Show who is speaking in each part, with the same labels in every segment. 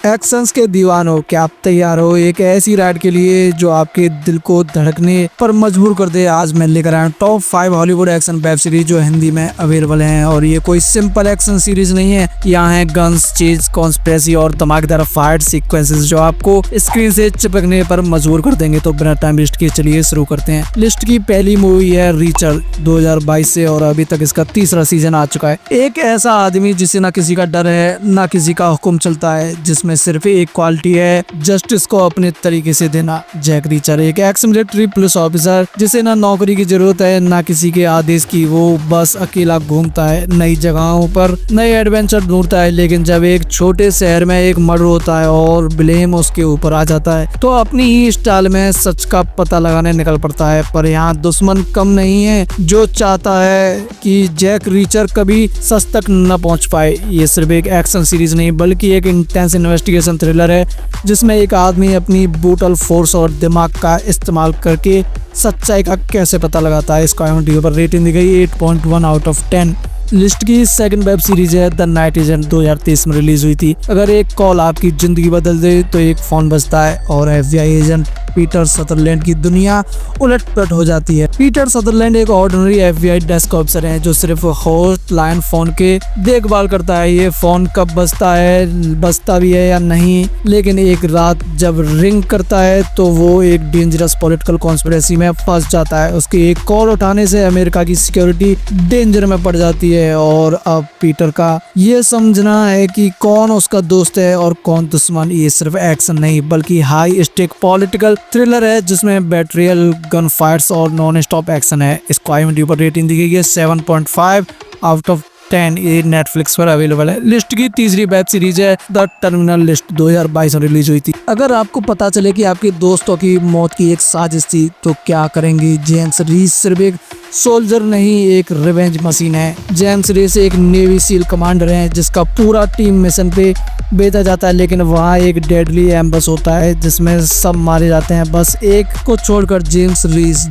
Speaker 1: Actions के दीवानों, क्या आप तैयार हो एक ऐसी राइड के लिए जो आपके दिल को धड़कने पर मजबूर कर दे। आज मैं लेकर आया हूं top 5 Hollywood action web series जो हिंदी में अवेलेबल हैं। और ये कोई सिंपल एक्शन सीरीज नहीं है, यहाँ है गन्स, चेज, कॉन्स्पिरेसी और धमाकेदार फाइट सीक्वेंसेस जो आपको स्क्रीन से चिपकने पर मजबूर कर देंगे। तो बिना टाइम वेस्ट किए चलिए शुरू करते हैं। लिस्ट की पहली मूवी है रीचर 2022 से और अभी तक इसका तीसरा सीजन आ चुका है। एक ऐसा आदमी जिसे ना किसी का डर है ना किसी का हुक्म चलता है, जिसमें सिर्फ एक क्वालिटी है, जस्टिस को अपने तरीके से देना। जैक रीचर एक एक्स मिलिट्री पुलिस ऑफिसर जिसे ना नौकरी की जरूरत है ना किसी के आदेश की। वो बस अकेला घूमता है, नई जगहों पर नए एडवेंचर ढूंढता है। लेकिन जब एक छोटे शहर में एक मर्डर होता है और ब्लेम उसके ऊपर आ जाता है तो अपनी ही स्टाइल में सच का पता लगाने निकल पड़ता है। पर यहाँ दुश्मन कम नहीं है जो चाहता है कि जैक रीचर कभी सच तक न पहुंच पाए। ये सिर्फ एक एक्शन सीरीज नहीं बल्कि एक इंटेंस इन्वेस्टिगेशन थ्रिलर है जिसमें एक आदमी अपनी ब्रूटल फोर्स और दिमाग का इस्तेमाल करके सच्चाई का कैसे पता लगाता है। इसको IMDb पर रेटिंग दी गई 8.1 आउट ऑफ 10। लिस्ट की सेकंड वेब सीरीज है द नाइट एजेंट, 2023 में रिलीज हुई थी। अगर एक कॉल आपकी जिंदगी बदल दे तो एक फोन बजता है और FBI एजेंट पीटर सदरलैंड की दुनिया उलट-पलट हो जाती है। पीटर सदरलैंड एक ऑर्डिनरी FBI डेस्क ऑफिसर है जो सिर्फ होस्ट लाइन फोन के देखभाल करता है। ये फोन कब बजता भी है या नहीं, लेकिन एक रात जब रिंग करता है तो वो एक डेंजरस पॉलिटिकल कॉन्स्पिरेसी में फंस जाता है। उसके एक कॉल उठाने से अमेरिका की सिक्योरिटी डेंजर में पड़ जाती है और अब पीटर का ये समझना है कि कौन उसका दोस्त है और कौन दुश्मन। ये सिर्फ एक्शन नहीं बल्कि हाई स्टेक पॉलिटिकल थ्रिलर है जिसमें बैटरियल, गन फाइट्स और नॉन स्टॉप एक्शन है। इसको IMDb पर रेटिंग दी गई है 7.5 आउट ऑफ 10। ये नेटफ्लिक्स पर अवेलेबल है। लिस्ट की तीसरी वेब सीरीज है द टर्मिनल लिस्ट, 2022 में रिलीज हुई थी। अगर आपको पता चले कि आपके दोस्तों की मौत की एक साजिश थी तो क्या करेंगे। जेम्स रीस सिर्फ एक सोल्जर नहीं एक रिवेंज मशीन है। जेम्स रीस एक नेवी सील कमांडर है जिसका पूरा टीम मिशन पे भेजा जाता है, लेकिन वहाँ एक डेडली एम्बस होता है जिसमें सब मारे जाते हैं बस एक को छोड़कर। जेम्स रीस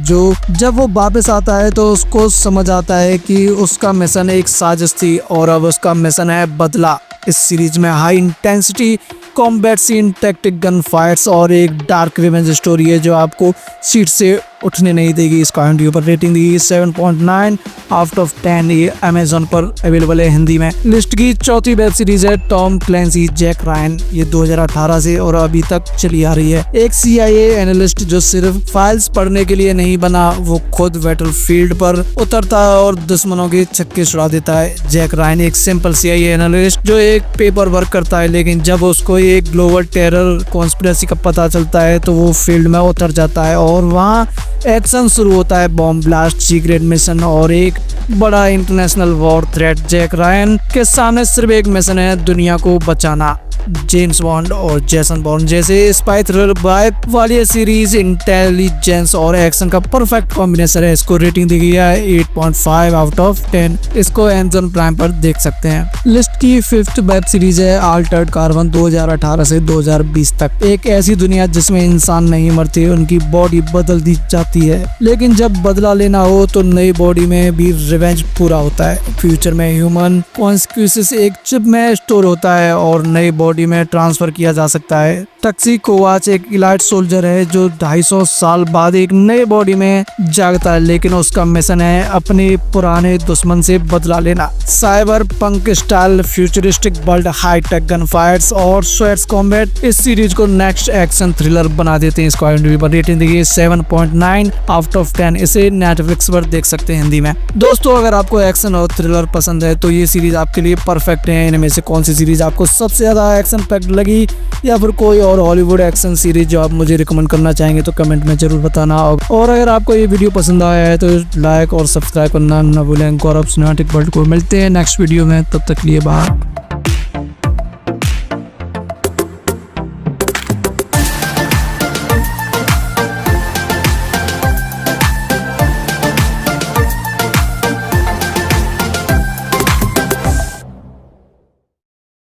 Speaker 1: जब वो वापस आता है तो उसको समझ आता है कि उसका मिशन एक साजिश थी और अब उसका मिशन है बदला। इस सीरीज में high intensity combat scene, tactic, gun fights और एक डार्क रिवेंज स्टोरी है जो आपको सीट से उठने नहीं देगी। इसको IMDb पर रेटिंग दी 7.9 आउट ऑफ 10। ये अमेजोन पर अवेलेबल है हिंदी में। लिस्ट की चौथी वेब सीरीज है टॉम क्लैंसी जैक रायन, ये 2018 से और अभी तक चली आ रही है। एक CIA एनालिस्ट जो सिर्फ फाइल्स पढ़ने के लिए नहीं बना, वो खुद बैटलफील्ड पर उतरता है और दुश्मनों के छक्के छुड़ा देता है। जैक रायन एक सिंपल CIA एनालिस्ट जो एक पेपर वर्क करता है, लेकिन जब उसको एक ग्लोबल टेरर कॉन्स्पिरेसी का पता चलता है तो वो फील्ड में उतर जाता है और वहाँ एक्शन शुरू होता है। बॉम्ब ब्लास्ट, सीक्रेट मिशन और एक बड़ा international war threat. Jack Ryan के सामने सिर्फ एक मिशन है, दुनिया को बचाना। जेम्स बॉन्ड और जेसन बॉन्ड जैसे स्पाई थ्रिलर वाइब वाली सीरीज इंटेलिजेंस और एक्शन का परफेक्ट कॉम्बिनेशन है। इसको रेटिंग दी गई है 8.5 आउट ऑफ 10। इसको Amazon प्राइम पर देख सकते हैं। लिस्ट की फिफ्थ वेब सीरीज है अल्टर्ड कार्बन, 2018 से 2020 तक। एक ऐसी दुनिया जिसमें इंसान नहीं मरते, उनकी बॉडी बदल दी जाती है, लेकिन जब बदला लेना हो तो नई बॉडी में भी रिवेंज पूरा होता है। फ्यूचर में ह्यूमन कॉन्सिक्वेंसेस एक चिप में स्टोर होता है और नई बॉडी में ट्रांसफर किया जा सकता है। टक्सी कोवाच एक इलाइट सोल्जर है जो 250 साल बाद एक नए बॉडी में जागता है, लेकिन उसका मिशन है अपने पुराने दुश्मन से बदला लेना। Cyber punk style futuristic world, high tech gun fights और स्वेट्स कॉम्बैट इस सीरीज को नेक्स्ट एक्शन थ्रिलर बना देते हैं। इसको IMDb पर रेटिंग दी 7.9 आउट ऑफ 10। इसे नेटफ्लिक्स पर देख सकते हैं हिंदी में। दोस्तों अगर आपको एक्शन और थ्रिलर पसंद है तो ये सीरीज आपके लिए परफेक्ट है। इनमें से कौन सी सीरीज आपको सबसे ज्यादा एक्शन पैक्ड लगी या फिर कोई और हॉलीवुड एक्शन सीरीज जो आप मुझे रिकमेंड करना चाहेंगे तो कमेंट में जरूर बताना। और अगर आपको ये वीडियो पसंद आया है तो लाइक और सब्सक्राइब करना न भूलें। गौरव सिनेमैटिक वर्ल्ड को मिलते हैं नेक्स्ट वीडियो में, तब तक लिए बाय।